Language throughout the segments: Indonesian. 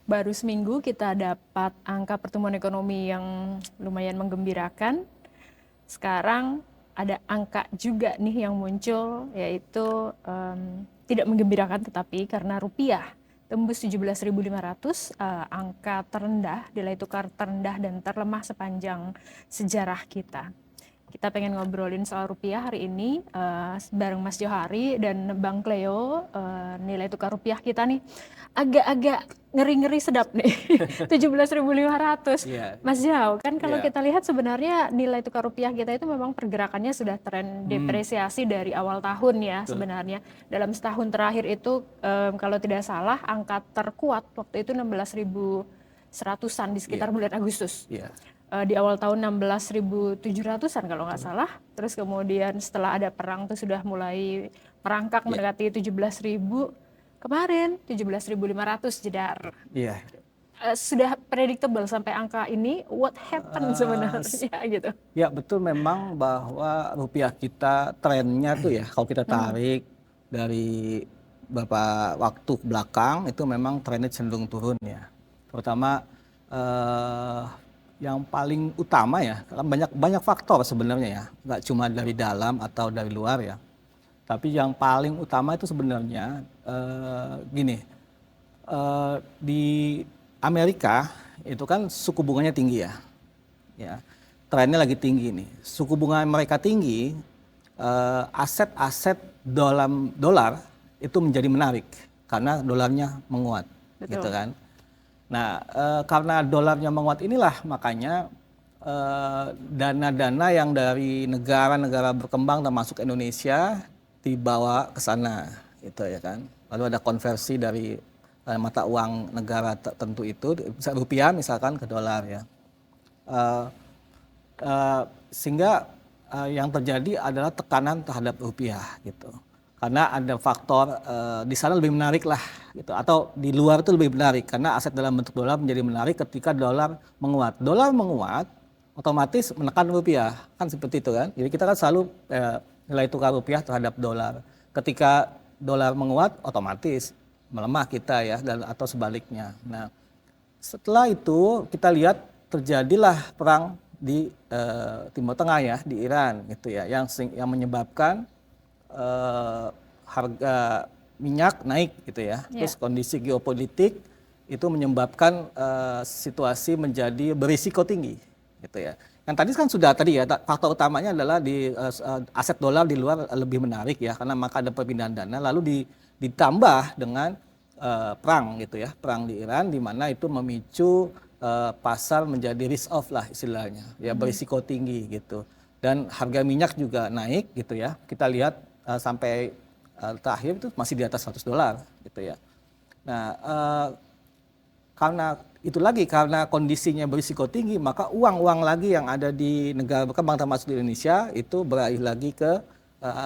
baru seminggu kita dapat angka pertumbuhan ekonomi yang lumayan menggembirakan. Sekarang ada angka juga nih yang muncul, yaitu tidak menggembirakan, tetapi karena rupiah tembus 17.500, angka terendah, nilai tukar terendah dan terlemah sepanjang sejarah kita. Kita pengen ngobrolin soal rupiah hari ini bareng Mas Johari dan Bang Cleo. Nilai tukar rupiah kita nih agak-agak ngeri-ngeri sedap nih. 17.500. Iya, Mas Jau, kan kalau iya, kita lihat sebenarnya nilai tukar rupiah kita itu memang pergerakannya sudah tren depresiasi dari awal tahun ya betul. sebenarnya. Dalam setahun terakhir itu kalau tidak salah angka terkuat waktu itu 16.100-an di sekitar Iya, bulan Agustus. iya, Di awal tahun 16.700-an kalau nggak salah. Terus kemudian setelah ada perang tuh sudah mulai merangkak iya, mendekati 17.000. Kemarin 17.500 jedar. iya. Sudah predictable sampai angka ini, what happened Eh, sebenarnya gitu. ya betul memang bahwa rupiah kita trennya tuh ya kalau kita tarik dari beberapa waktu belakang itu memang trennya cenderung turun ya. Terutama eh, yang paling utama ya, karena banyak banyak faktor sebenarnya ya, nggak cuma dari dalam atau dari luar ya. Tapi yang paling utama itu sebenarnya gini, di Amerika itu kan suku bunganya tinggi ya, ya trennya lagi tinggi nih. Suku bunga mereka tinggi, aset-aset dalam dolar itu menjadi menarik karena dolarnya menguat, gitu Betul. kan. Nah, karena dolarnya menguat inilah makanya dana-dana yang dari negara-negara berkembang termasuk Indonesia dibawa ke sana, gitu ya kan. Lalu ada konversi dari mata uang negara tertentu itu, rupiah misalkan ke dolar ya. Eh, sehingga yang terjadi adalah tekanan terhadap rupiah gitu. Karena ada faktor di sana lebih menarik lah gitu, atau di luar itu lebih menarik karena aset dalam bentuk dolar menjadi menarik ketika dolar menguat. Dolar menguat otomatis menekan rupiah, kan seperti itu kan. Jadi kita kan selalu nilai tukar rupiah terhadap dolar. Ketika dolar menguat otomatis melemah kita ya, dan atau sebaliknya. Nah, setelah itu kita lihat terjadilah perang di Timur Tengah ya, di Iran gitu ya, yang menyebabkan harga minyak naik gitu ya. Ya, Terus kondisi geopolitik itu menyebabkan situasi menjadi berisiko tinggi gitu ya. Yang tadi kan sudah tadi ya, faktor utamanya adalah di aset dolar di luar lebih menarik ya, karena maka ada perpindahan dana, lalu ditambah dengan perang gitu ya, perang di Iran di mana itu memicu pasar menjadi risk off lah istilahnya, ya berisiko tinggi gitu. Dan harga minyak juga naik gitu ya. Kita lihat sampai terakhir itu masih di atas $100 gitu ya. Nah, karena itu lagi, karena kondisinya berisiko tinggi, maka uang-uang lagi yang ada di negara berkembang termasuk di Indonesia itu beralih lagi ke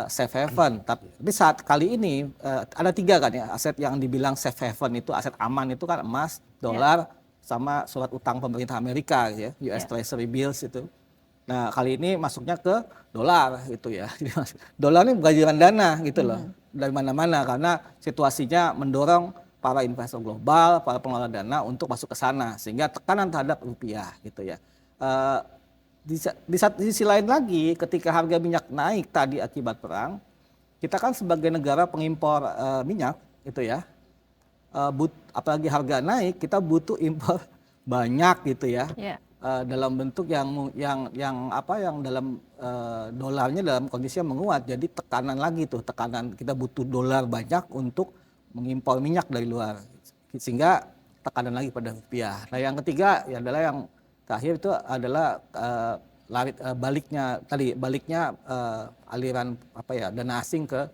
safe haven. Tapi saat kali ini ada tiga kan ya aset yang dibilang safe haven, itu aset aman itu kan emas, ya, dolar, sama surat utang pemerintah Amerika ya, US ya. Treasury bills itu. Nah, kali ini masuknya ke dolar gitu ya. Dolar ini gajiran dana gitu loh dari mana-mana karena situasinya mendorong para investor global, para pengelola dana untuk masuk ke sana sehingga tekanan terhadap rupiah gitu ya. Eh, di sisi lain lagi, ketika harga minyak naik tadi akibat perang, kita kan sebagai negara pengimpor minyak gitu ya, apalagi harga naik, kita butuh impor banyak gitu ya. Ya. Dalam bentuk yang apa, yang dalam dolarnya dalam kondisi yang menguat, jadi tekanan lagi tuh, tekanan kita butuh dolar banyak untuk mengimpor minyak dari luar sehingga tekanan lagi pada rupiah. Nah, yang ketiga ya adalah yang terakhir itu adalah baliknya aliran apa ya, dana asing ke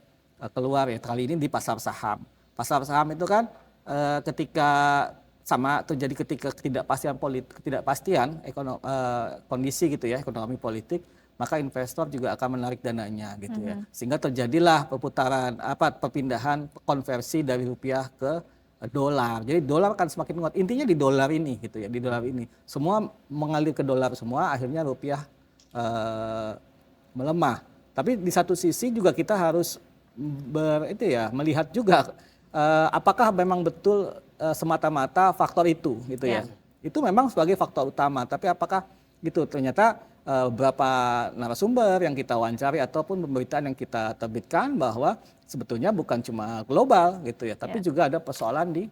keluar ya, kali ini di pasar saham. Pasar saham itu kan ketika sama terjadi ketika ketidakpastian kondisi gitu ya, ekonomi politik, maka investor juga akan menarik dananya gitu ya, sehingga terjadilah perpindahan konversi dari rupiah ke dolar. Jadi dolar kan semakin kuat, intinya di dolar ini gitu ya, di dolar ini semua mengalir ke dolar semua, akhirnya rupiah melemah. Tapi di satu sisi juga kita harus melihat juga apakah memang betul semata-mata faktor itu gitu ya. Itu memang sebagai faktor utama, tapi apakah gitu ternyata beberapa narasumber yang kita wawancari ataupun pemberitaan yang kita terbitkan bahwa sebetulnya bukan cuma global gitu ya, tapi juga ada persoalan di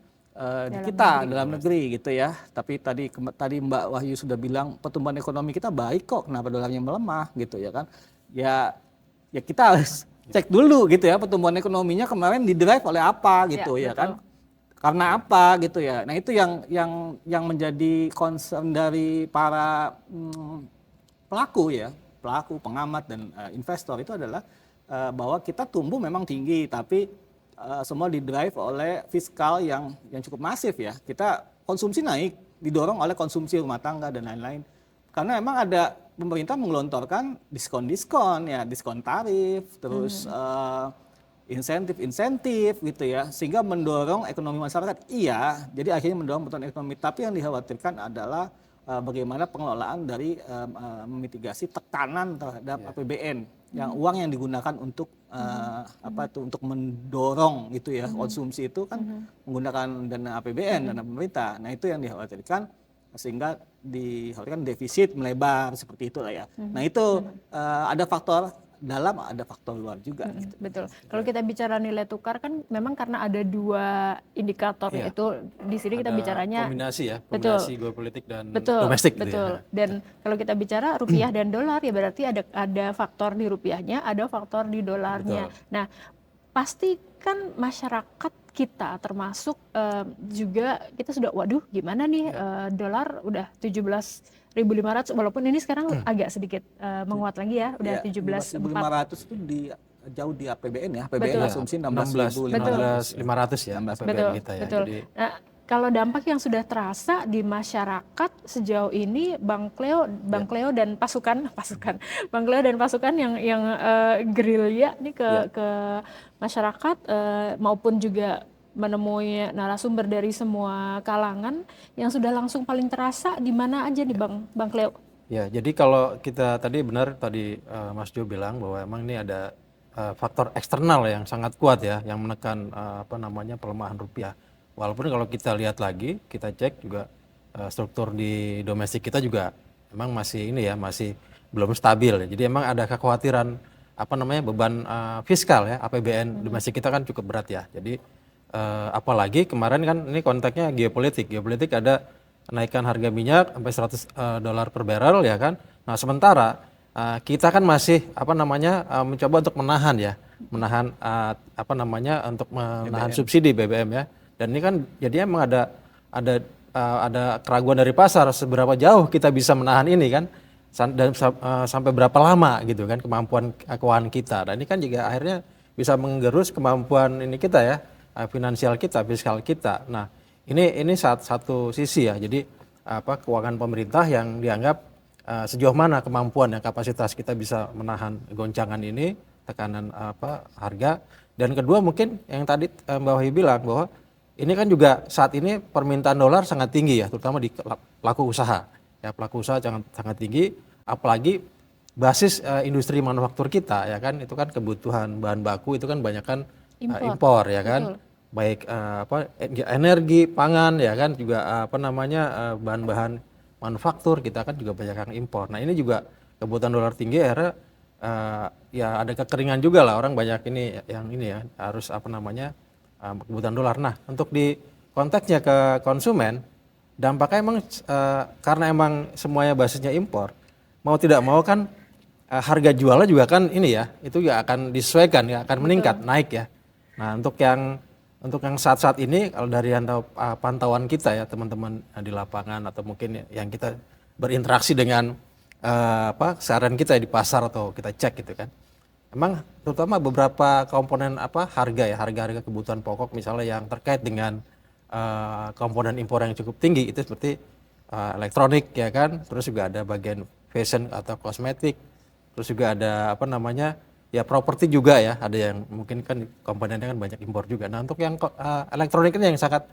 kita dalam negeri gitu ya. Tapi tadi Mbak Wahyu sudah bilang pertumbuhan ekonomi kita baik kok, kenapa dolarnya melemah gitu ya kan? Ya kita harus cek dulu gitu ya, pertumbuhan ekonominya kemarin didrive oleh apa gitu ya kan? Karena apa gitu ya. Nah itu yang menjadi concern dari para pelaku ya, pelaku, pengamat dan investor itu adalah bahwa kita tumbuh memang tinggi, tapi semua didrive oleh fiskal yang cukup masif ya. Kita konsumsi naik, didorong oleh konsumsi rumah tangga dan lain-lain. Karena memang ada pemerintah menggelontorkan diskon-diskon ya, diskon tarif, terus insentif gitu ya, sehingga mendorong ekonomi masyarakat. Iya, jadi akhirnya mendorong pertumbuhan ekonomi. Tapi yang dikhawatirkan adalah bagaimana pengelolaan dari memitigasi tekanan terhadap APBN, yang uang yang digunakan untuk untuk mendorong gitu ya konsumsi itu kan menggunakan dana APBN, dana pemerintah. Nah itu yang dikhawatirkan, sehingga dikhawatirkan defisit melebar seperti itulah ya. Nah itu ada faktor dalam, ada faktor luar juga. Gitu. Betul. Kalau kita bicara nilai tukar kan memang karena ada 2 indikator, yaitu di sini kita bicaranya kombinasi ya, kombinasi geopolitik dan betul, domestik. Betul. Gitu ya. Dan kalau kita bicara rupiah dan dolar ya berarti ada faktor di rupiahnya, ada faktor di dolarnya. Betul. Nah, pasti kan masyarakat kita termasuk juga kita sudah waduh gimana nih dolar udah 17.500 walaupun ini sekarang agak sedikit menguat lagi ya, udah 17.400 itu jauh di APBN ya. APBN asumsi 16.500 ya APBN kita ya. Betul. Jadi, nah, kalau dampak yang sudah terasa di masyarakat sejauh ini, Bang Cleo dan pasukan Bang Cleo dan pasukan yang gerilya nih ke masyarakat maupun juga menemui narasumber dari semua kalangan yang sudah langsung paling terasa di mana aja nih Bang Cleo? Ya, jadi kalau kita tadi Mas Jo bilang bahwa emang ini ada faktor eksternal yang sangat kuat ya, yang menekan pelemahan rupiah. Walaupun kalau kita lihat lagi, kita cek juga struktur di domestik kita juga emang masih belum stabil ya. Jadi emang ada kekhawatiran beban fiskal ya, APBN domestik kita kan cukup berat ya. Jadi apalagi kemarin kan ini konteksnya geopolitik ada kenaikan harga minyak sampai $100 per barrel ya kan. Nah sementara kita kan masih mencoba untuk menahan untuk menahan subsidi BBM ya. Dan ini kan jadinya emang ada keraguan dari pasar seberapa jauh kita bisa menahan ini kan, dan sampai berapa lama gitu kan kemampuan keuangan kita. Dan ini kan juga akhirnya bisa menggerus kemampuan ini kita ya, finansial kita, fiskal kita. Nah ini satu sisi ya. Jadi keuangan pemerintah yang dianggap sejauh mana kemampuan dan kapasitas kita bisa menahan goncangan ini, tekanan harga. Dan kedua mungkin yang tadi Mbak Wahyu bilang bahwa ini kan juga saat ini permintaan dolar sangat tinggi ya, terutama di pelaku usaha. Ya, pelaku usaha sangat tinggi, apalagi basis industri manufaktur kita ya kan, itu kan kebutuhan bahan baku itu kan banyak kan impor ya kan. Betul. Baik energi, pangan ya kan, juga bahan-bahan manufaktur kita kan juga banyak yang impor. Nah, ini juga kebutuhan dolar tinggi akhirnya ya ada kekeringan juga lah, orang banyak ini ya harus kebutuhan dolar. Nah, untuk di konteksnya ke konsumen, dampaknya emang karena emang semuanya basisnya impor, mau tidak mau kan harga jualnya juga kan ini ya, itu juga akan disesuaikan ya, akan meningkat, naik ya. Nah, untuk yang saat-saat ini kalau dari pantauan kita ya teman-teman di lapangan atau mungkin yang kita berinteraksi dengan keseharian kita di pasar atau kita cek gitu kan. Emang terutama beberapa komponen harga kebutuhan pokok misalnya yang terkait dengan komponen impor yang cukup tinggi itu seperti elektronik ya kan, terus juga ada bagian fashion atau kosmetik, terus juga ada properti juga ya, ada yang mungkin kan komponennya kan banyak impor juga. Nah untuk yang elektronik ini yang sangat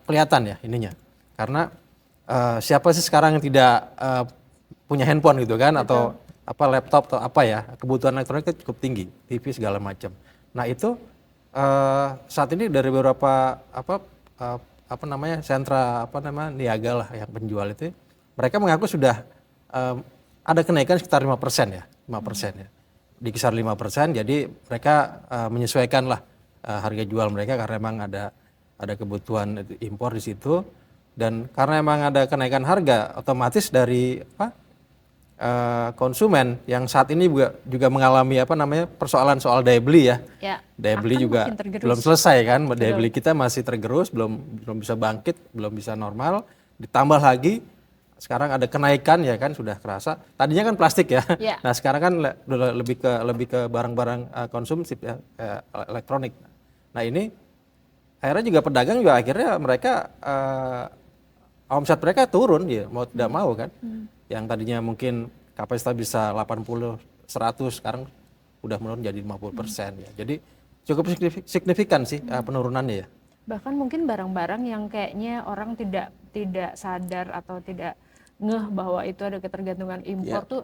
kelihatan ya ininya, karena siapa sih sekarang yang tidak punya handphone gitu kan. Betul. Atau laptop atau kebutuhan elektronik itu cukup tinggi, TV segala macam. Nah itu saat ini dari beberapa sentra niaga lah yang penjual itu, mereka mengaku sudah ada kenaikan sekitar 5% ya, 5% ya. Di kisar 5%, jadi mereka menyesuaikan lah harga jual mereka karena memang ada kebutuhan impor di situ, dan karena memang ada kenaikan harga, otomatis dari konsumen yang saat ini juga mengalami persoalan soal daya beli ya. Ya, Daya beli akan juga makin tergerus. belum selesai kan, daya beli kita masih tergerus, belum bisa bangkit, belum bisa normal. Ditambah lagi sekarang ada kenaikan ya kan, sudah kerasa. Tadinya kan plastik ya. Ya. Nah, sekarang kan udah lebih ke barang-barang konsumsi ya, elektronik. Nah, ini akhirnya juga pedagang juga akhirnya mereka omset mereka turun ya, mau tidak mau kan. Yang tadinya mungkin kapasitas bisa 80 100, sekarang udah menurun jadi 50% ya. Jadi cukup signifikan sih penurunannya ya. Bahkan mungkin barang-barang yang kayaknya orang tidak sadar atau tidak ngeh bahwa itu ada ketergantungan impor tuh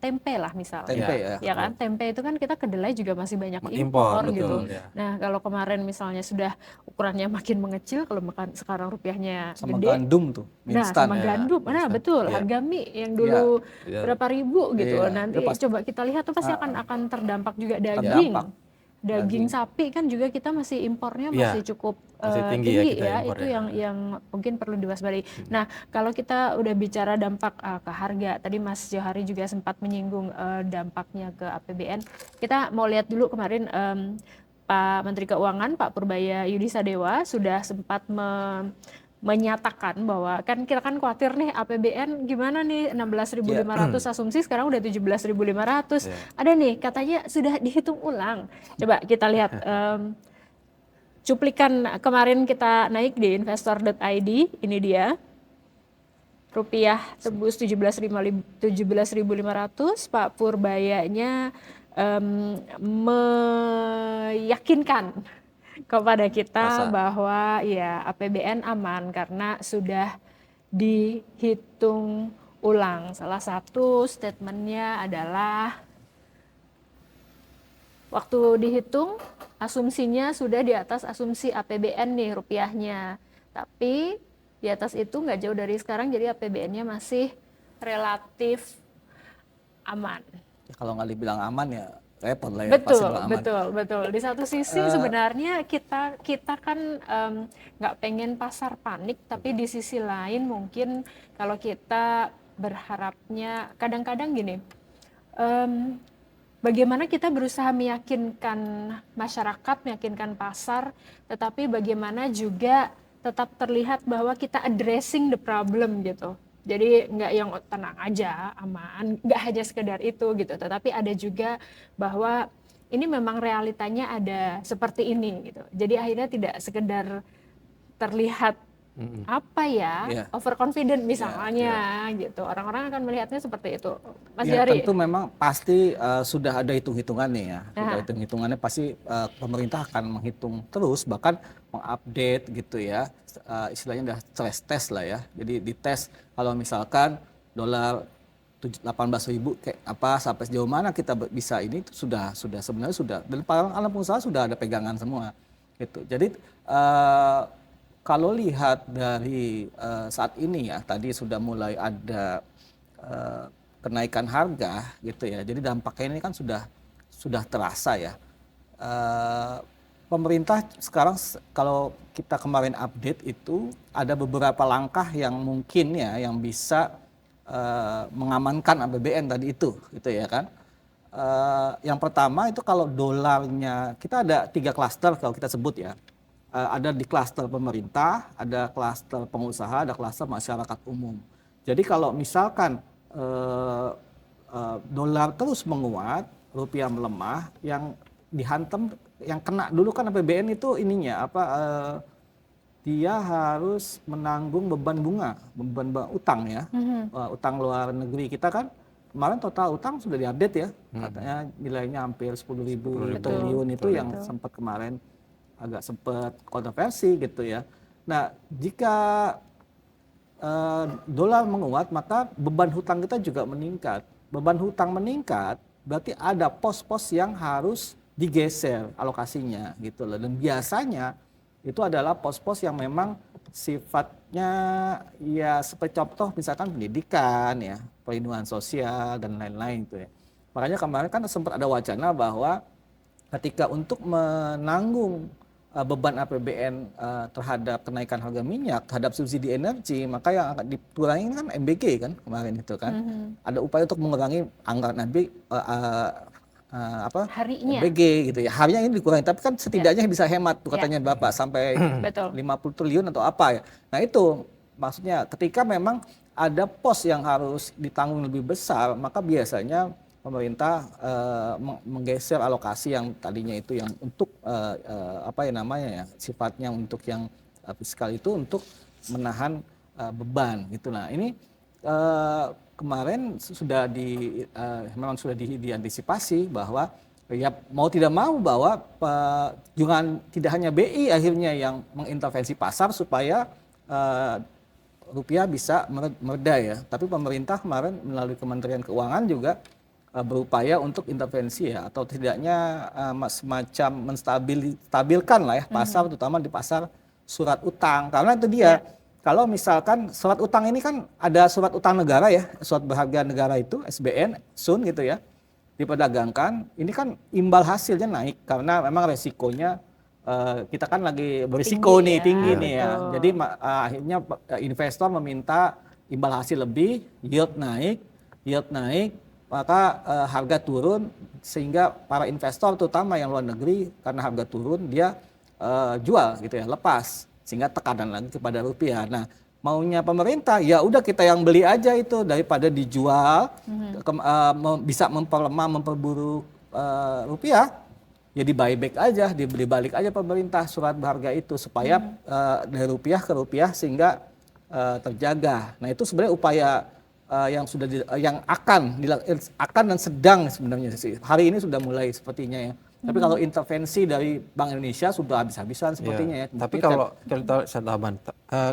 tempe lah misalnya. Tempe ya kan, tempe itu kan kita kedelai juga masih banyak Impor, impor gitu. betul, ya. Nah, kalau kemarin misalnya sudah ukurannya makin mengecil, kalau makan sekarang rupiahnya sama gede. gandum tuh, Nah, instan. sama gandum. Nah, betul. Harga mie yang dulu berapa ribu gitu. Iya. Nanti coba kita lihat tuh pasti akan terdampak juga daging. Terdampak. Daging sapi kan juga kita masih impornya masih cukup masih tinggi ya kita impor itu ya. yang mungkin perlu diwaspadai. Nah, kalau kita udah bicara dampak ke harga, tadi Mas Johari juga sempat menyinggung dampaknya ke APBN. Kita mau lihat dulu kemarin Pak Menteri Keuangan Pak Purbaya Yudi Sadewa sudah sempat menyatakan bahwa kan kita kan khawatir nih APBN gimana nih 16.500 asumsi sekarang udah 17.500. Ada nih katanya sudah dihitung ulang. Coba kita lihat cuplikan kemarin kita naik di investor.id, ini dia. Rupiah tembus 17.500, Pak Purbayanya meyakinkan kepada kita bahwa ya APBN aman karena sudah dihitung ulang. Salah satu statementnya adalah waktu dihitung asumsinya sudah di atas asumsi APBN nih rupiahnya. Tapi di atas itu nggak jauh dari sekarang, jadi APBN-nya masih relatif aman. Ya, kalau nggak dibilang aman ya repot lah ya. Betul. Di satu sisi sebenarnya kita kan nggak pengen pasar panik, tapi di sisi lain mungkin kalau kita berharapnya kadang-kadang gini, bagaimana kita berusaha meyakinkan masyarakat, meyakinkan pasar, tetapi bagaimana juga tetap terlihat bahwa kita addressing the problem gitu. Jadi nggak yang tenang aja, aman, nggak hanya sekedar itu gitu, tetapi ada juga bahwa ini memang realitanya ada seperti ini gitu. Jadi akhirnya tidak sekedar terlihat overconfident misalnya gitu. Orang-orang akan melihatnya seperti itu. Mas Jari. Tentu memang pasti sudah ada hitung-hitungannya ya. Sudah hitung-hitungannya pasti pemerintah akan menghitung terus, bahkan mengupdate gitu ya. Istilahnya udah stress test lah ya. Jadi dites kalau misalkan dolar 18.000 kayak apa sampai sejauh mana kita bisa ini itu sudah sebenarnya sudah, dan para anak pengusaha sudah ada pegangan semua gitu. Jadi kalau lihat dari saat ini ya, tadi sudah mulai ada kenaikan harga gitu ya. Jadi dampaknya ini kan sudah terasa ya. Pemerintah sekarang kalau kita kemarin update itu ada beberapa langkah yang mungkin ya yang bisa mengamankan APBN tadi itu gitu ya kan. Yang pertama itu kalau dolarnya, kita ada 3 klaster kalau kita sebut ya. Ada di klaster pemerintah, ada klaster pengusaha, ada klaster masyarakat umum. Jadi kalau misalkan dolar terus menguat, rupiah melemah, yang dihantam, yang kena dulu kan APBN itu ininya dia harus menanggung beban utang ya. Utang luar negeri kita kan kemarin total utang sudah diupdate ya, katanya nilainya hampir 10.000 triliun itu yang sempat kemarin agak sempat kontroversi gitu ya. Nah, jika dolar menguat, maka beban hutang kita juga meningkat. Beban hutang meningkat, berarti ada pos-pos yang harus digeser alokasinya gitu loh. Dan biasanya itu adalah pos-pos yang memang sifatnya ya seperti contoh misalkan pendidikan ya, perlindungan sosial dan lain-lain itu ya. Makanya kemarin kan sempat ada wacana bahwa ketika untuk menanggung beban APBN terhadap kenaikan harga minyak, terhadap subsidi energi, maka yang akan dikurangi kan MBG kan kemarin itu kan. Ada upaya untuk mengurangi anggaran Harinya. MBG gitu ya. Harinya ini dikurangi, tapi kan setidaknya bisa hemat tuh katanya Bapak sampai Betul. 50 triliun atau apa ya. Nah itu maksudnya ketika memang ada pos yang harus ditanggung lebih besar, maka biasanya pemerintah menggeser alokasi yang tadinya itu yang untuk apa ya namanya ya, sifatnya untuk yang fiskal itu untuk menahan beban gitu. Nah ini kemarin sudah memang sudah diantisipasi bahwa ya mau tidak mau bahwa jangan tidak hanya BI akhirnya yang mengintervensi pasar supaya rupiah bisa mereda ya, tapi pemerintah kemarin melalui Kementerian Keuangan juga berupaya untuk intervensi ya, atau tidaknya semacam menstabilkan lah ya pasar, terutama di pasar surat utang. Karena itu dia, kalau misalkan surat utang ini kan ada surat utang negara ya, surat berharga negara itu SBN, SUN gitu ya, diperdagangkan, ini kan imbal hasilnya naik karena memang resikonya kita kan lagi berisiko tinggi nih ya. Jadi akhirnya investor meminta imbal hasil lebih, yield naik, maka harga turun sehingga para investor terutama yang luar negeri karena harga turun dia jual gitu ya, lepas sehingga tekanan lagi kepada rupiah. Nah maunya pemerintah ya udah kita yang beli aja itu daripada dijual bisa memperlemah memperburuk rupiah, ya di buyback aja, dibeli balik aja pemerintah surat berharga itu supaya dari rupiah ke rupiah sehingga terjaga. Nah itu sebenarnya upaya yang sudah yang akan dan sedang sebenarnya sih. Hari ini sudah mulai sepertinya ya. Tapi kalau intervensi dari Bank Indonesia sudah habis-habisan sepertinya ya. Tapi kalau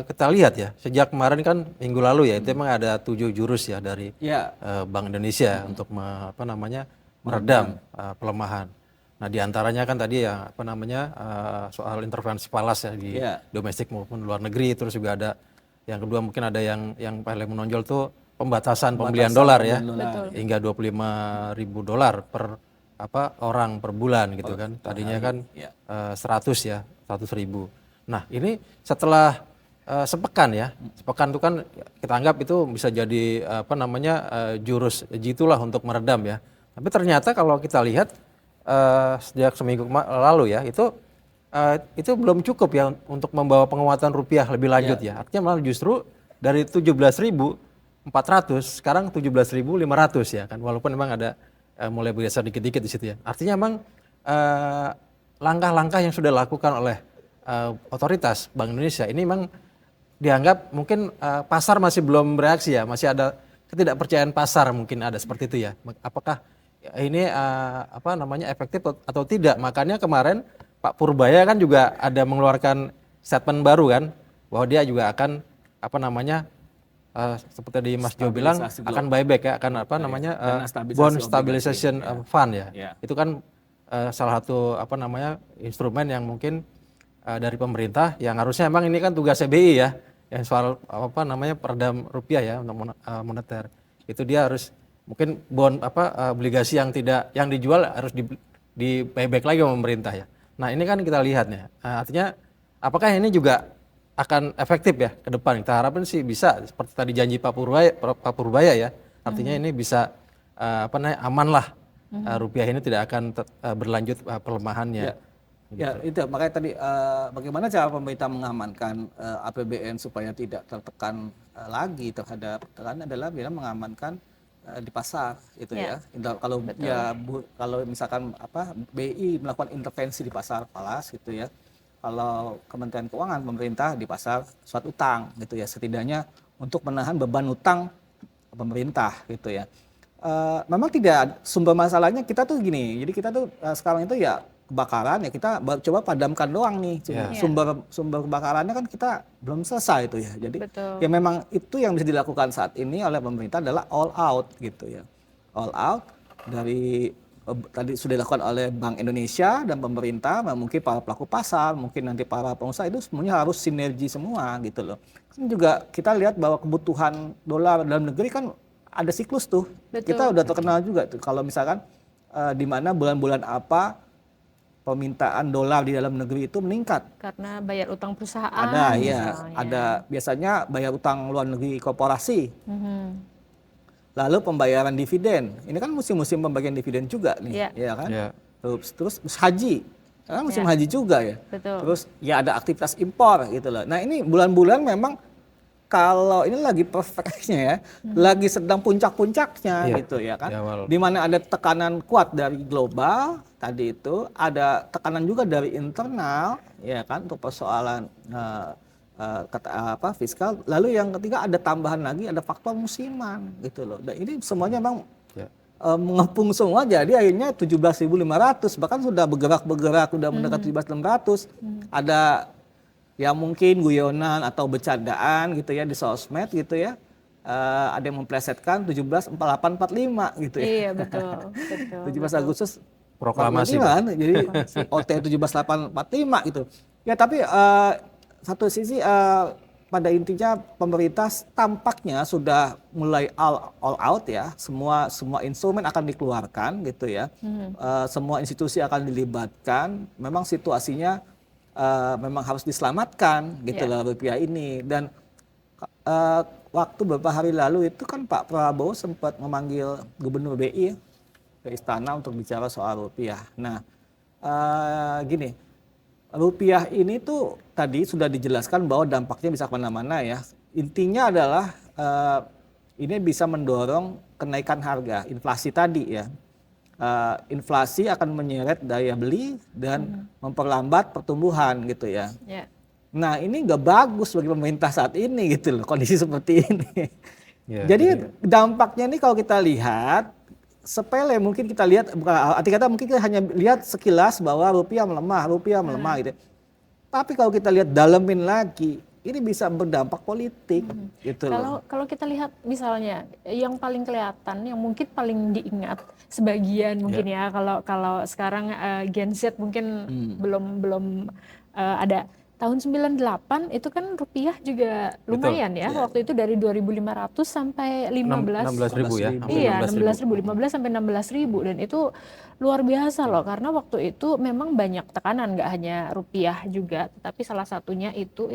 kita lihat ya, sejak kemarin kan minggu lalu ya, itu memang ada 7 jurus ya dari Bank Indonesia untuk meredam pelemahan. Nah diantaranya kan tadi ya soal intervensi falas ya di domestik maupun luar negeri. Terus juga ada yang kedua mungkin ada yang paling menonjol tuh pembatasan pembelian dolar ya, hingga $25.000 per orang per bulan gitu kan. Tadinya kan 100.000. Nah ini setelah sepekan itu kan kita anggap itu bisa jadi jurus jitulah untuk meredam ya. Tapi ternyata kalau kita lihat sejak seminggu lalu ya itu belum cukup ya untuk membawa penguatan rupiah lebih lanjut ya. Artinya malah justru dari 17.400 sekarang 17.500 ya kan, walaupun memang ada mulai bergeser dikit-dikit di situ ya. Artinya memang langkah-langkah yang sudah dilakukan oleh otoritas Bank Indonesia ini memang dianggap mungkin pasar masih belum bereaksi ya, masih ada ketidakpercayaan pasar mungkin ada seperti itu ya. Apakah ini efektif atau tidak? Makanya kemarin Pak Purbaya kan juga ada mengeluarkan statement baru kan, bahwa dia juga akan seperti tadi Mas Jo bilang akan buyback ya, akan bond stabilization fund ya. Itu kan salah satu instrumen yang mungkin dari pemerintah yang harusnya emang ini kan tugas BI ya, yang soal peredam rupiah ya untuk moneter. Itu dia harus mungkin bond obligasi yang dijual harus di buyback lagi sama pemerintah ya. Nah, ini kan kita lihat nih. Artinya apakah ini juga akan efektif ya ke depan? Kita harapkan sih bisa seperti tadi janji Pak Purbaya ya. Artinya ini bisa aman lah. Rupiah ini tidak akan berlanjut pelemahannya. Ya itu makanya tadi bagaimana cara pemerintah mengamankan APBN supaya tidak tertekan lagi terhadap tekanan adalah bila mengamankan di pasar itu ya. Kalau misalkan BI melakukan intervensi di pasar falas gitu ya. Kalau Kementerian Keuangan pemerintah di pasar surat utang gitu ya, setidaknya untuk menahan beban utang pemerintah gitu ya. Memang tidak, sumber masalahnya kita tuh gini. Jadi kita tuh sekarang itu ya kebakaran ya kita coba padamkan doang nih. Sumber kebakarannya kan kita belum selesai itu ya. Jadi ya memang itu yang bisa dilakukan saat ini oleh pemerintah adalah all out gitu ya. All out dari tadi sudah dilakukan oleh Bank Indonesia dan pemerintah, mungkin para pelaku pasar, mungkin nanti para pengusaha, itu semuanya harus sinergi semua gitu loh. Kan juga kita lihat bahwa kebutuhan dolar dalam negeri kan ada siklus tuh. Betul. Kita udah terkenal juga tuh kalau misalkan di mana bulan-bulan apa permintaan dolar di dalam negeri itu meningkat. Karena bayar utang perusahaan Ada ya, misalnya. ada biasanya bayar utang luar negeri korporasi. Mhm. Lalu pembayaran dividen. Ini kan musim-musim pembagian dividen juga nih, Iya. ya kan? Iya. Terus haji. Karena musim Iya. haji juga ya. Betul. Terus ya ada aktivitas impor gitu loh. Nah, ini bulan-bulan memang kalau ini lagi perfectnya ya, lagi sedang puncak-puncaknya Iya, gitu ya kan. di awal. Di mana ada tekanan kuat dari global tadi itu, ada tekanan juga dari internal ya kan untuk persoalan fiskal. Lalu yang ketiga ada tambahan lagi, ada faktor musiman gitu loh. Dan ini semuanya memang Ya. mengepung semua, jadi akhirnya 17.500, bahkan sudah bergerak udah mendekati 17.600. Ada yang mungkin guyonan atau bercandaan gitu ya di sosmed gitu ya. Ada yang memplesetkan 17.4845 gitu ya. Iya, betul. 17 Agustus Proklamasi, 45 kan, jadi OT 17.845 gitu. Ya tapi satu sisi pada intinya pemerintah tampaknya sudah mulai all out ya, semua instrumen akan dikeluarkan gitu ya. Semua institusi akan dilibatkan. Memang situasinya memang harus diselamatkan gitu loh rupiah ini. Dan waktu beberapa hari lalu itu kan Pak Prabowo sempat memanggil Gubernur BI ya, ke istana untuk bicara soal rupiah. Nah, gini, rupiah ini tuh tadi sudah dijelaskan bahwa dampaknya bisa kemana-mana ya. Intinya adalah ini bisa mendorong kenaikan harga, inflasi tadi ya. Inflasi akan menyeret daya beli dan memperlambat pertumbuhan gitu ya. Ya. Nah, ini nggak bagus bagi pemerintah saat ini gitu loh, kondisi seperti ini. Ya, Jadi dampaknya ini kalau kita lihat sepele, mungkin kita lihat, arti kata mungkin kita hanya lihat sekilas bahwa rupiah melemah gitu. Tapi kalau kita lihat dalemin lagi, ini bisa berdampak politik gitu loh. Kalau kita lihat misalnya yang paling kelihatan, yang mungkin paling diingat sebagian mungkin ya, kalau sekarang Gen Z mungkin belum ada. Tahun 98 itu kan rupiah juga lumayan ya. Waktu itu dari 2.500 sampai 16.000 ya. hampir Iya, 16.000. 15 sampai 16.000, dan itu luar biasa loh, karena waktu itu memang banyak tekanan, nggak hanya rupiah juga, tetapi salah satunya itu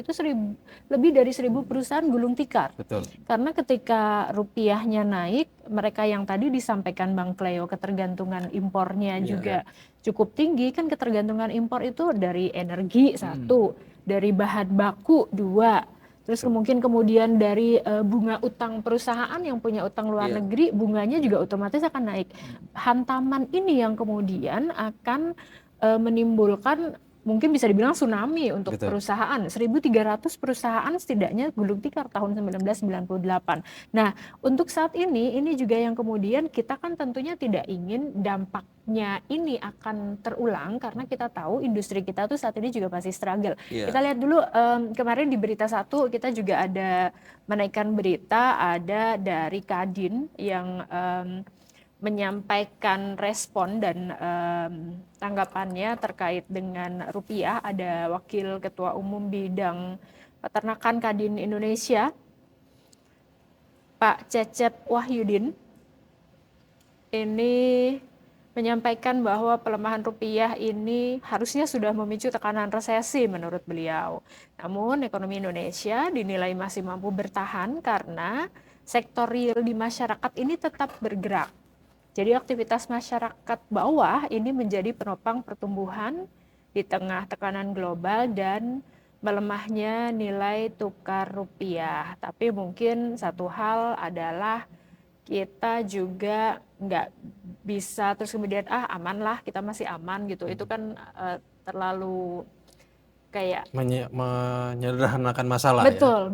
lebih dari 1.000 perusahaan gulung tikar. Betul. Karena ketika rupiahnya naik, mereka yang tadi disampaikan Bang Cleo, ketergantungan impornya juga cukup tinggi. Kan ketergantungan impor itu dari energi satu, dari bahan baku dua, terus mungkin kemudian dari bunga utang perusahaan yang punya utang luar negeri, bunganya juga otomatis akan naik. Hantaman ini yang kemudian akan menimbulkan, mungkin bisa dibilang tsunami untuk perusahaan. 1.300 perusahaan setidaknya gulung tikar tahun 1998. Nah, untuk saat ini juga yang kemudian kita kan tentunya tidak ingin dampaknya ini akan terulang, karena kita tahu industri kita tuh saat ini juga masih struggle. Kita lihat dulu kemarin di berita satu kita juga ada menaikkan berita, ada dari Kadin yang menyampaikan respon dan tanggapannya terkait dengan rupiah. Ada Wakil Ketua Umum Bidang Peternakan Kadin Indonesia, Pak Cecep Wahyudin. Ini menyampaikan bahwa pelemahan rupiah ini harusnya sudah memicu tekanan resesi menurut beliau. Namun ekonomi Indonesia dinilai masih mampu bertahan karena sektor real di masyarakat ini tetap bergerak. Jadi aktivitas masyarakat bawah ini menjadi penopang pertumbuhan di tengah tekanan global dan melemahnya nilai tukar rupiah. Tapi mungkin satu hal adalah kita juga nggak bisa terus kemudian aman lah, kita masih aman gitu. Itu kan terlalu kayak menyederhanakan masalah. Betul.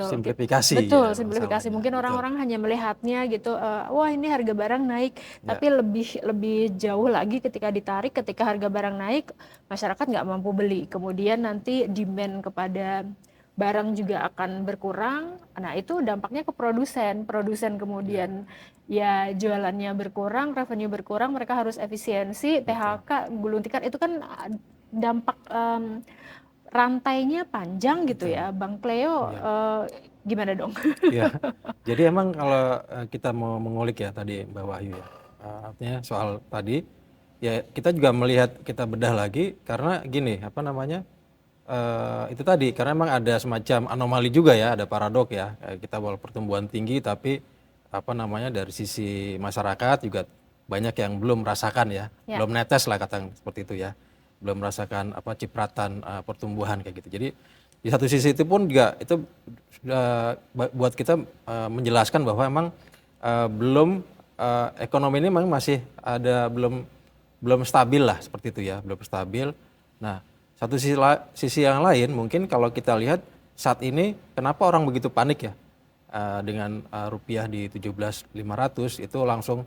Simplifikasi. Betul, ya, simplifikasi. masalahnya. Mungkin orang-orang hanya melihatnya gitu, wah ini harga barang naik, tapi lebih jauh lagi ketika harga barang naik, masyarakat nggak mampu beli. Kemudian nanti demand kepada barang juga akan berkurang. Nah, itu dampaknya ke produsen. Produsen kemudian ya jualannya berkurang, revenue berkurang, mereka harus efisiensi, PHK, gulung tikar itu kan dampak rantainya panjang gitu ya. Bang Cleo, gimana dong? Ya, jadi emang kalau kita mau mengulik ya tadi Mbak Wahyu ya, artinya soal tadi, ya kita juga melihat kita bedah lagi karena gini, apa namanya, itu tadi karena emang ada semacam anomali juga ya, ada paradok ya, kita walaupun pertumbuhan tinggi tapi apa namanya dari sisi masyarakat juga banyak yang belum merasakan ya, belum netes lah kata seperti itu ya, belum merasakan apa cipratan pertumbuhan kayak gitu. Jadi di satu sisi itu pun juga itu buat kita menjelaskan bahwa emang belum ekonomi ini memang masih ada belum stabil lah seperti itu ya, belum stabil. Nah, satu sisi yang lain mungkin kalau kita lihat saat ini kenapa orang begitu panik ya dengan rupiah di 17.500 itu langsung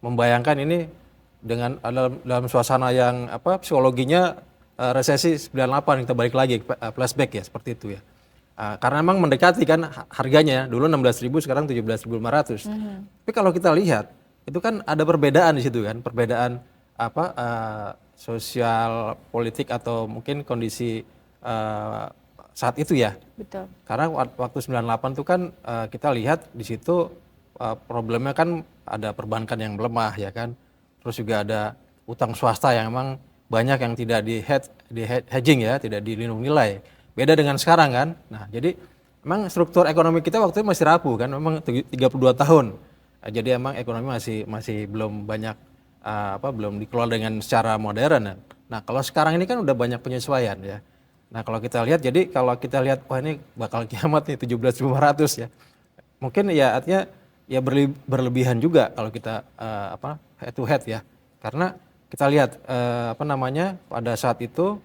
membayangkan ini dengan dalam suasana yang apa psikologinya resesi 98 kita balik lagi flashback ya seperti itu ya. Karena memang mendekati kan harganya dulu 16.000 sekarang 17.500. Tapi kalau kita lihat itu kan ada perbedaan di situ kan, perbedaan apa sosial politik atau mungkin kondisi saat itu ya. Betul. Karena waktu 98 itu kan kita lihat di situ problemnya kan ada perbankan yang melemah ya kan. Terus juga ada utang swasta yang memang banyak yang tidak di hedging ya, tidak dilindungi nilai. Beda dengan sekarang kan. Nah, jadi memang struktur ekonomi kita waktu itu masih rapuh kan, memang 32 tahun. Jadi emang ekonomi masih belum banyak belum dikelola dengan secara modern. Nah, kalau sekarang ini kan udah banyak penyesuaian ya. Nah, kalau kita lihat jadi kalau kita lihat wah ini bakal kiamat nih 17.500 ya. Mungkin ya artinya ya berlebihan juga kalau kita head to head ya. Karena kita lihat apa namanya pada saat itu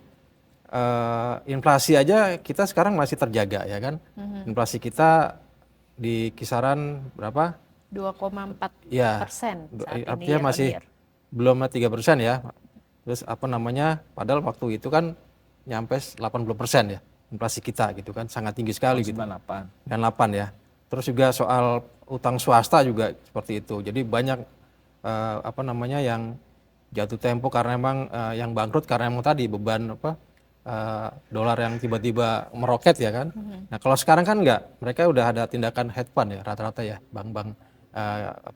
inflasi aja kita sekarang masih terjaga ya kan. Inflasi kita di kisaran berapa? 2,4% Ya, saat ini artinya ya, masih Odir. belum 3% ya. Terus apa namanya? Padahal waktu itu kan nyampe 80% ya inflasi kita gitu kan sangat tinggi sekali gitu. 98. 98 ya. Terus juga soal utang swasta juga seperti itu. Jadi banyak apa namanya yang jatuh tempo karena emang yang bangkrut karena emang tadi beban dolar yang tiba-tiba meroket ya kan. Nah, kalau sekarang kan enggak. Mereka udah ada tindakan hedge fund ya rata-rata ya bank-bank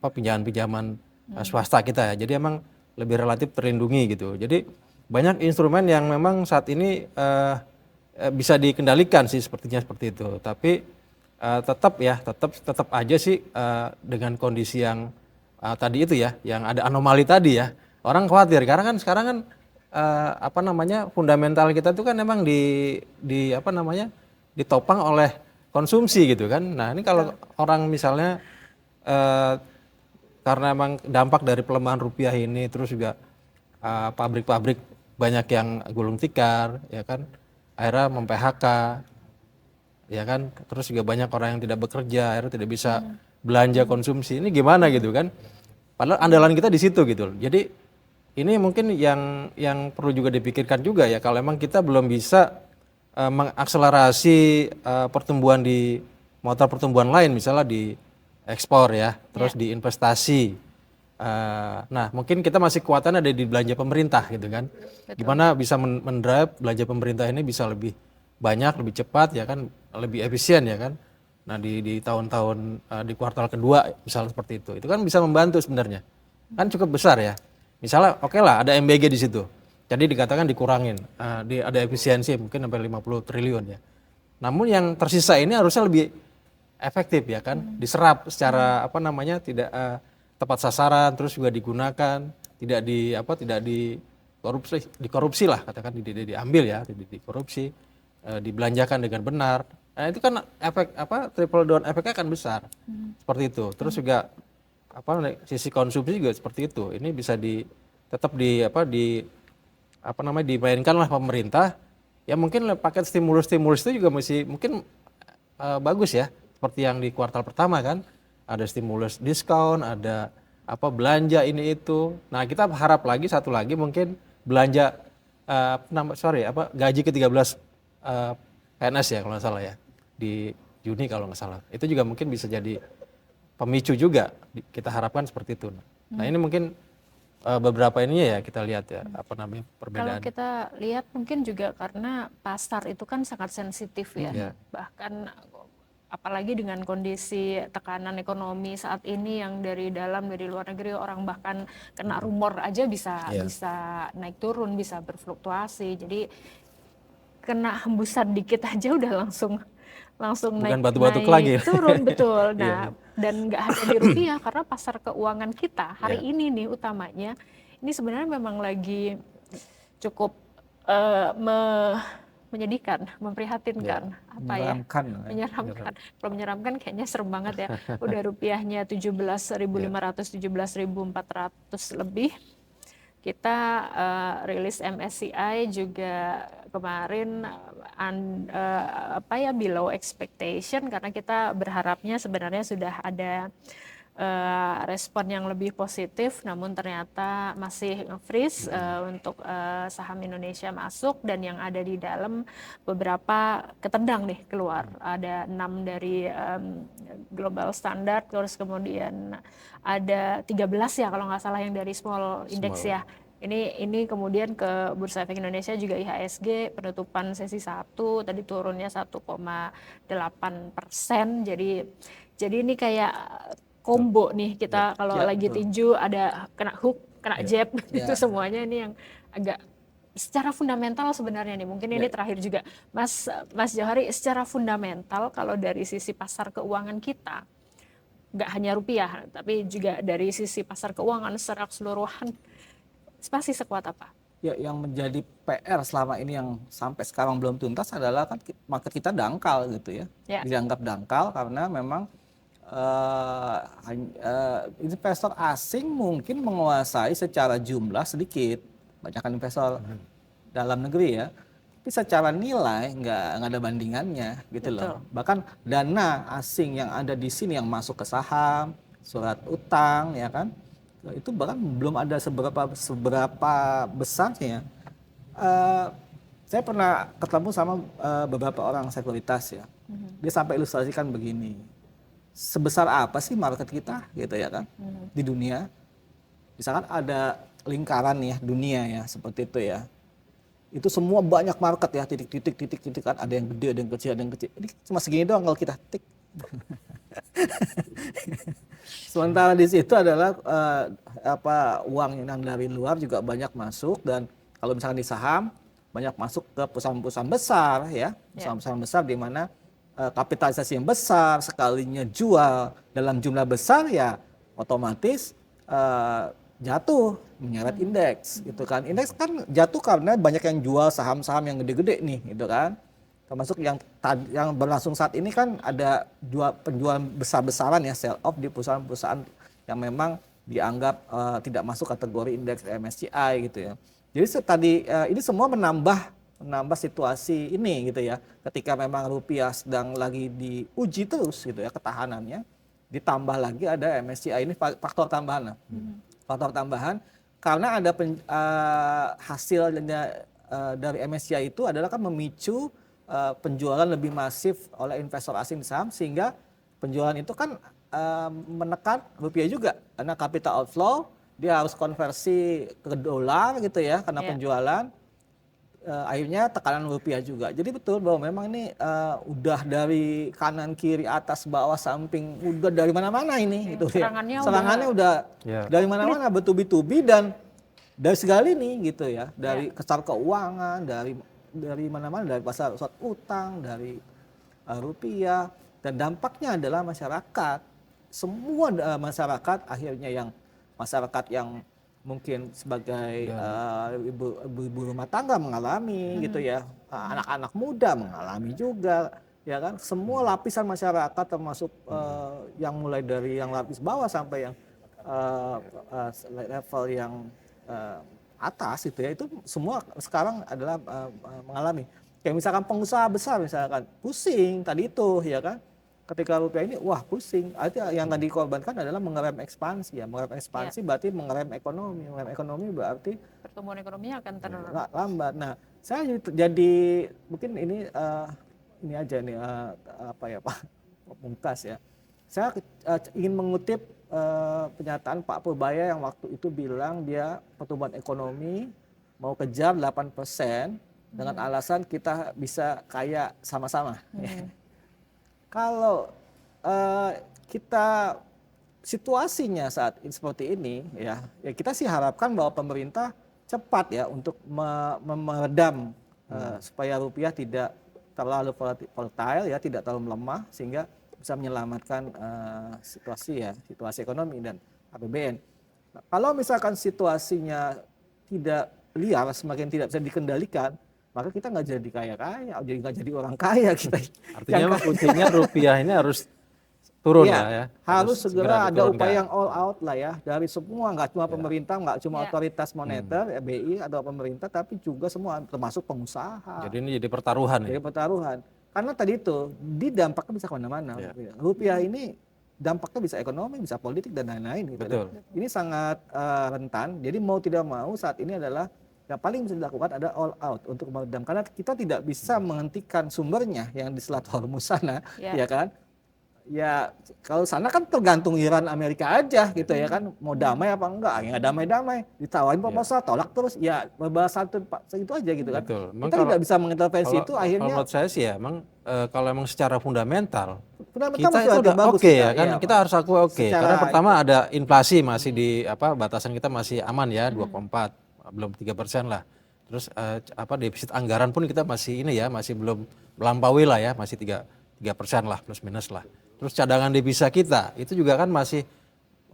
pinjaman-pinjaman swasta kita ya. Jadi emang lebih relatif terlindungi gitu. Jadi banyak instrumen yang memang saat ini bisa dikendalikan sih sepertinya seperti itu. Tapi tetap aja sih dengan kondisi yang tadi itu ya, yang ada anomali tadi ya. Orang khawatir karena kan sekarang kan apa namanya fundamental kita itu kan memang ditopang oleh konsumsi gitu kan. Nah, ini kalau orang misalnya karena emang dampak dari pelemahan rupiah ini terus juga pabrik-pabrik banyak yang gulung tikar ya kan, akhirnya mem-PHK ya kan, terus juga banyak orang yang tidak bekerja, akhirnya tidak bisa belanja konsumsi. Ini gimana gitu kan? Padahal andalan kita di situ gitu loh. Jadi ini mungkin yang perlu juga dipikirkan juga ya kalau emang kita belum bisa mengakselerasi pertumbuhan di motor pertumbuhan lain misalnya di ekspor ya, terus di investasi. Nah, mungkin kita masih kekuatan ada di belanja pemerintah gitu kan. Gimana bisa mendrive belanja pemerintah ini bisa lebih banyak, lebih cepat ya kan, lebih efisien ya kan. Nah, di tahun-tahun di kuartal kedua misalnya seperti itu. Itu kan bisa membantu sebenarnya. Kan cukup besar ya. Misalnya oke lah ada MBG di situ. Jadi dikatakan dikurangin, ada efisiensi mungkin sampai 50 triliun ya. Namun yang tersisa ini harusnya lebih efektif ya kan, diserap secara apa namanya tidak tepat sasaran, terus juga digunakan, tidak dikorupsi lah katakan, diambil ya, dikorupsi, dibelanjakan dengan benar. Nah, itu kan efek triple down efeknya akan besar. Seperti itu. Terus juga sisi konsumsi juga seperti itu. Ini bisa dimainkan lah pemerintah. Ya mungkin paket stimulus itu juga masih mungkin bagus ya. Seperti yang di kuartal pertama kan, ada stimulus diskon, ada belanja ini itu. Nah, kita harap lagi satu lagi mungkin belanja gaji ke-13 PNS ya kalau nggak salah ya. di Juni kalau nggak salah. Itu juga mungkin bisa jadi pemicu juga, kita harapkan seperti itu. Nah ini mungkin beberapa ininya ya kita lihat ya, apa namanya, Kalau perbedaan. kita lihat mungkin juga karena pasar itu kan sangat sensitif ya. Iya. Bahkan apalagi dengan kondisi tekanan ekonomi saat ini yang dari dalam dari luar negeri, orang bahkan kena rumor aja bisa Iya. bisa naik turun, bisa berfluktuasi. Jadi kena hembusan dikit aja udah langsung Bukan naik batuk-batuk lagi. turun, betul. Iya. Nah, dan nggak hanya di rupiah karena pasar keuangan kita hari Iya. ini nih utamanya ini sebenarnya memang lagi cukup menyedihkan, memprihatinkan, apa ya, Menyeramkan. menyeramkan. Kalau menyeramkan kayaknya serem banget ya. Udah rupiahnya 17.500, 17.400 lebih. Kita rilis MSCI juga kemarin below expectation karena kita berharapnya sebenarnya sudah ada respon yang lebih positif, namun ternyata masih nge-freeze untuk saham Indonesia masuk, dan yang ada di dalam beberapa ketendang nih keluar. Ada 6 dari global standard, terus kemudian ada 13 ya kalau nggak salah yang dari small index ya. Ini kemudian ke Bursa Efek Indonesia juga IHSG penutupan sesi 1 tadi turunnya 1,8%. Jadi ini kayak combo nih kita kalau Ya, lagi betul. tinju ada kena hook, kena jab, itu semuanya ini yang agak secara fundamental sebenarnya nih. Mungkin ini terakhir juga Mas Johari, secara fundamental kalau dari sisi pasar keuangan kita nggak hanya rupiah tapi juga dari sisi pasar keuangan secara keseluruhan masih sekuat apa? Ya, yang menjadi PR selama ini yang sampai sekarang belum tuntas adalah kan market kita dangkal gitu ya. Dianggap dangkal karena memang investor asing mungkin menguasai secara jumlah sedikit, banyakkan investor dalam negeri ya. Tapi secara nilai nggak ada bandingannya gitu loh. Bahkan dana asing yang ada di sini yang masuk ke saham, surat utang ya kan, itu bahkan belum ada seberapa besarnya. Saya pernah ketemu sama beberapa orang sekuritas ya. Dia sampai ilustrasikan begini. Sebesar apa sih market kita gitu ya kan di dunia? Misalkan ada lingkaran ya dunia ya seperti itu ya. Itu semua banyak market ya, titik kan, ada yang gede, ada yang kecil, ada yang kecil. Ini cuma segini doang kalau kita tik. Sementara di situ adalah uang yang dari luar juga banyak masuk, dan kalau misalkan di saham banyak masuk ke perusahaan-perusahaan besar ya, perusahaan-perusahaan besar di mana kapitalisasi yang besar, sekalinya jual dalam jumlah besar ya otomatis jatuh menyeret indeks gitu kan. Indeks kan jatuh karena banyak yang jual saham-saham yang gede-gede nih gitu kan. Termasuk yang berlangsung saat ini kan ada penjualan besar-besaran ya, sell off di perusahaan-perusahaan yang memang dianggap tidak masuk kategori indeks MSCI gitu ya. Jadi ini semua menambah situasi ini gitu ya. Ketika memang rupiah sedang lagi diuji terus gitu ya ketahanannya, ditambah lagi ada MSCI ini faktor tambahan. Faktor tambahan karena ada hasilnya dari MSCI itu adalah kan memicu penjualan lebih masif oleh investor asing di saham, sehingga penjualan itu kan menekan rupiah juga karena capital outflow, dia harus konversi ke dolar gitu ya karena penjualan, akhirnya tekanan rupiah juga. Jadi betul bahwa memang ini udah dari kanan kiri atas bawah samping udah dari mana-mana ini gitu ya. Serangannya udah dari mana-mana, bertubi-tubi dan dari segala lini gitu ya, dari pasar keuangan, dari mana-mana, dari pasar surat utang, dari rupiah, dan dampaknya adalah masyarakat. Semua masyarakat akhirnya masyarakat yang mungkin sebagai ibu rumah tangga mengalami gitu ya, anak-anak muda mengalami juga ya kan, semua lapisan masyarakat termasuk yang mulai dari yang lapis bawah sampai yang level yang atas itu ya, itu semua sekarang adalah mengalami. Kayak misalkan pengusaha besar misalkan pusing tadi itu ya kan, ketika rupiah ini wah pusing. Artinya yang tadi dikorbankan adalah mengerem ekspansi ya, mengerem ekspansi berarti mengerem ekonomi berarti pertumbuhan ekonominya akan lambat. Nah saya jadi mungkin ini ini aja nih apa ya Pak Pungkas ya. Saya ingin mengutip pernyataan Pak Purbaya yang waktu itu bilang dia pertumbuhan ekonomi mau kejar 8% dengan alasan kita bisa kaya sama-sama. Kalau kita situasinya saat seperti ini ya kita sih harapkan bahwa pemerintah cepat ya untuk meredam supaya rupiah tidak terlalu volatile ya, tidak terlalu melemah sehingga bisa menyelamatkan situasi ekonomi dan APBN. Nah, kalau misalkan situasinya tidak liar, semakin tidak bisa dikendalikan, maka kita nggak jadi kaya-kaya, jadi nggak jadi orang kaya kita. Artinya kuncinya rupiah ini harus turun Iya, lah ya. harus segera ada diturunkan. upaya yang all out lah ya dari semua, nggak cuma pemerintah, nggak cuma otoritas moneter, BI atau pemerintah, tapi juga semua termasuk pengusaha. Jadi ini jadi pertaruhan ya. Jadi pertaruhan. Karena tadi itu, dampaknya bisa kemana-mana. Rupiah ini dampaknya bisa ekonomi, bisa politik dan lain-lain. Gitu. Betul. Ini sangat rentan. Jadi mau tidak mau saat ini adalah yang paling bisa dilakukan ada all out untuk meredam. Karena kita tidak bisa menghentikan sumbernya yang di Selat Hormuz sana, ya kan? Ya kalau sana kan tergantung Iran Amerika aja gitu ya kan, mau damai apa enggak, ya nggak damai-damai, ditawarin proposal tolak terus, ya berbahasa itu aja gitu kan. Betul. Kita tidak bisa mengintervensi itu, Kalau akhirnya menurut saya sih ya, emang kalau emang secara fundamental fundamental kita masih itu ada udah bagus oke kita, ya kan, iya, kita harus akui oke. Secara Karena pertama ada inflasi masih di batasan kita masih aman ya 2,4, belum 3% lah. Terus defisit anggaran pun kita masih ini ya, masih belum melampaui lah ya, masih 3% lah plus minus lah. Terus cadangan devisa kita itu juga kan masih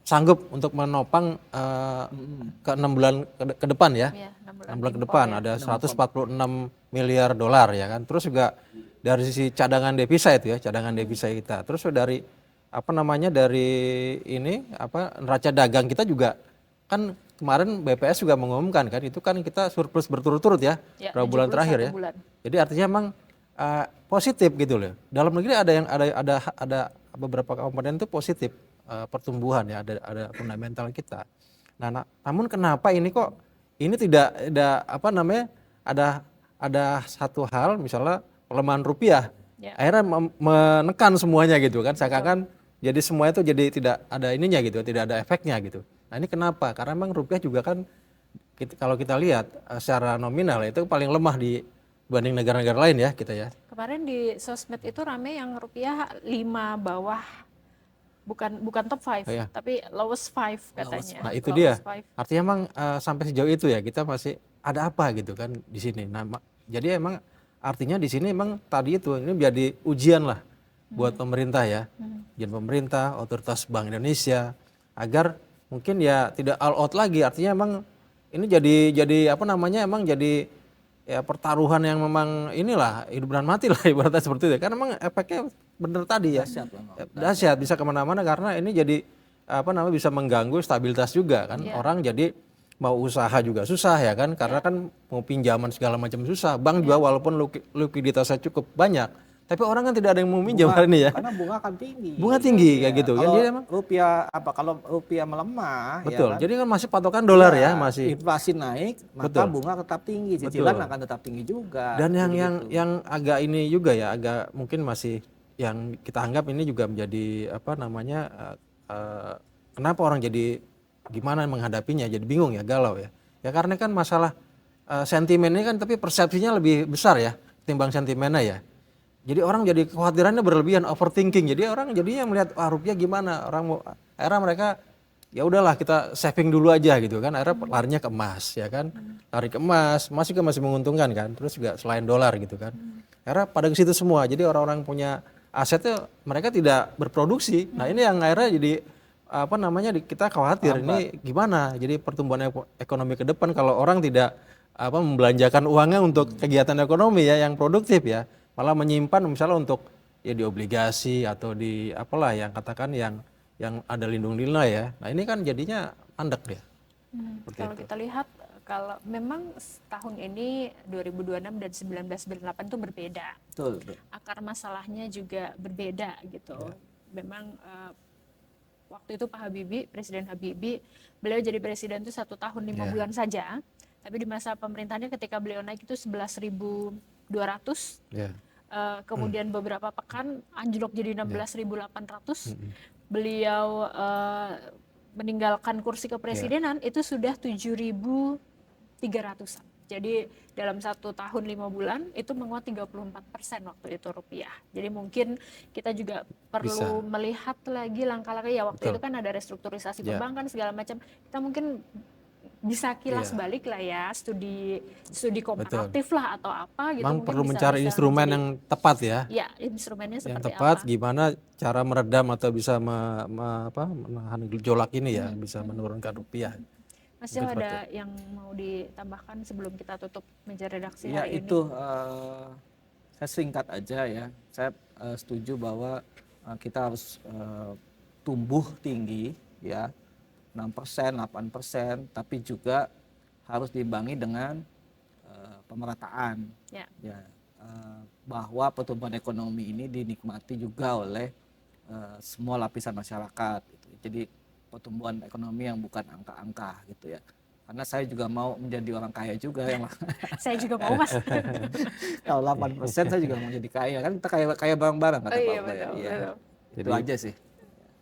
sanggup untuk menopang ke 6 bulan ke depan ya. 6 bulan ke depan ada 146 miliar dolar ya kan. Terus juga dari sisi cadangan devisa itu ya, cadangan devisa kita. Terus dari dari neraca dagang kita juga kan kemarin BPS juga mengumumkan kan itu kan kita surplus berturut-turut ya beberapa bulan terakhir ya. Jadi artinya emang positif gitu loh. Dalam negeri ada beberapa komponen itu positif pertumbuhan ya, ada fundamental kita. Nah, namun kenapa ini kok ini tidak ada satu hal misalnya pelemahan rupiah akhirnya menekan semuanya gitu kan, seakan-akan jadi semua itu jadi tidak ada ininya gitu, tidak ada efeknya gitu. Nah ini kenapa? Karena memang rupiah juga kan kalau kita lihat secara nominal itu paling lemah dibanding negara-negara lain ya kita ya. Kemarin di sosmed itu rame yang rupiah 5 bawah, bukan top 5, tapi lowest 5 katanya. Nah itu dia, artinya emang sampai sejauh itu ya kita masih ada apa gitu kan di sini. Nah jadi emang artinya di sini emang tadi itu ini menjadi ujian lah buat pemerintah ya, ujian pemerintah, otoritas Bank Indonesia agar mungkin ya tidak all out lagi. Artinya emang ini jadi emang jadi ya pertaruhan yang memang inilah hidup dan mati lah ibaratnya seperti itu. Karena memang efeknya bener tadi ya. Dahsyat bisa kemana-mana karena ini jadi bisa mengganggu stabilitas juga kan. Orang jadi mau usaha juga susah ya kan. Karena kan mau pinjaman segala macam susah. Bank juga walaupun likuiditasnya cukup banyak, tapi orang kan tidak ada yang mau minjam hari ini ya. Karena bunga akan tinggi. Bunga tinggi kayak gitu. Kalau Jadi emang kalau rupiah melemah, betul. ya kan? Jadi kan masih patokan dolar ya masih. Inflasi naik, maka bunga tetap tinggi, cicilan akan tetap tinggi juga. Dan yang agak ini juga ya, agak mungkin masih yang kita anggap ini juga menjadi kenapa orang jadi gimana menghadapinya, jadi bingung ya, galau ya. Ya karena kan masalah sentimen ini kan, tapi persepsinya lebih besar ya ketimbang sentimennya ya. Jadi orang jadi kekhawatirannya berlebihan, overthinking. Jadi orang jadinya melihat rupiah gimana, akhirnya mereka ya udahlah kita saving dulu aja gitu kan. Akhirnya larinya ke emas ya kan. Lari ke emas masih menguntungkan kan. Terus juga selain dolar gitu kan. Akhirnya pada ke situ semua. Jadi orang-orang punya asetnya mereka tidak berproduksi. Nah, ini yang akhirnya jadi kita khawatir ini gimana. Jadi pertumbuhan ekonomi ke depan kalau orang tidak membelanjakan uangnya untuk kegiatan ekonomi ya yang produktif ya. Malah menyimpan misalnya untuk ya di obligasi atau di yang katakan yang ada lindung nilai ya. Nah ini kan jadinya mandek dia. Kalau kita lihat kalau memang tahun ini 2026 dan 1998 itu berbeda. Betul. Akar masalahnya juga berbeda gitu. Memang waktu itu Pak Habibie, Presiden Habibie, beliau jadi presiden itu 1 tahun 5 bulan saja. Tapi di masa pemerintahannya ketika beliau naik itu 11.200. kemudian beberapa pekan anjlok jadi 16.800. Beliau meninggalkan kursi kepresidenan itu sudah 7.300-an. Jadi dalam 1 tahun 5 bulan itu menguat 34% waktu itu rupiah. Jadi mungkin kita juga perlu melihat lagi langkah-langkah, ya waktu itu kan ada restrukturisasi perbankan segala macam. Kita mungkin bisa kilas balik lah ya, studi komparatif lah atau apa gitu. Memang mungkin perlu bisa mencari instrumen yang tepat ya. Ya, instrumennya Yang seperti tepat apa. gimana cara meredam atau bisa menahan gejolak ini ya, bisa menurunkan rupiah. Mas Jo, ada yang mau ditambahkan sebelum kita tutup meja redaksi Ya hari itu ini? saya singkat aja ya. Saya setuju bahwa kita harus tumbuh tinggi ya, 6%, 8%, tapi juga harus diimbangi dengan pemerataan. Ya. Ya, bahwa pertumbuhan ekonomi ini dinikmati juga oleh semua lapisan masyarakat. Gitu. Jadi pertumbuhan ekonomi yang bukan angka-angka gitu ya. Karena saya juga mau menjadi orang kaya juga yang Saya juga mau, Mas. kalau 8% saya juga mau jadi kaya, kan kita kaya bareng-bareng kata Oh Pak iya, Uda ya. betul, Iya. betul. Itu aja sih.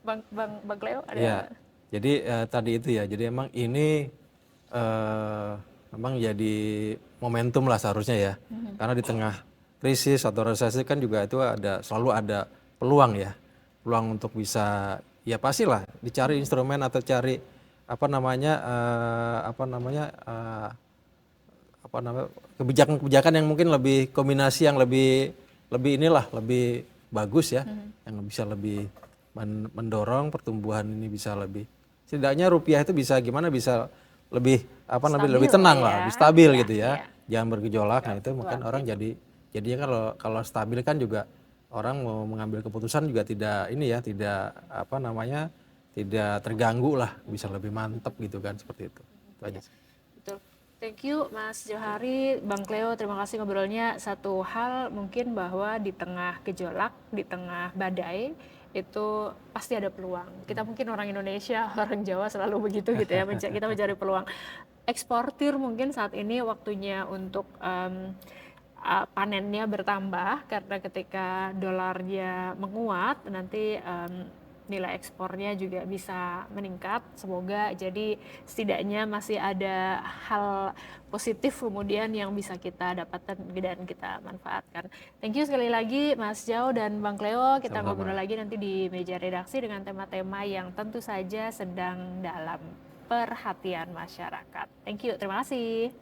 Bang Cleo ada? Ya, jadi tadi itu ya, jadi emang ini memang jadi momentum lah seharusnya ya. Karena di tengah krisis atau resesi kan juga itu selalu ada peluang ya. Peluang untuk bisa, ya pastilah dicari instrumen atau cari kebijakan-kebijakan yang mungkin lebih kombinasi yang lebih lebih bagus ya, yang bisa lebih mendorong pertumbuhan ini bisa lebih, setidaknya rupiah itu bisa gimana, bisa lebih lebih tenang lah, lebih stabil gitu ya, jangan bergejolak. Nah itu mungkin orang jadinya kalau stabil kan juga orang mau mengambil keputusan juga tidak tidak terganggu lah, bisa lebih mantap gitu kan, seperti itu aja. Betul. Thank you Mas Johari, Bang Cleo, terima kasih ngobrolnya. Satu hal mungkin bahwa di tengah gejolak, di tengah badai, itu pasti ada peluang. Kita mungkin orang Indonesia, orang Jawa selalu begitu gitu ya, kita mencari peluang. Eksportir mungkin saat ini waktunya untuk panennya bertambah, karena ketika dolarnya menguat nanti nilai ekspornya juga bisa meningkat, semoga. Jadi setidaknya masih ada hal positif kemudian yang bisa kita dapatkan dan kita manfaatkan. Thank you sekali lagi Mas Jau dan Bang Cleo. Kita ngobrol lagi nanti di meja redaksi dengan tema-tema yang tentu saja sedang dalam perhatian masyarakat. Thank you, terima kasih.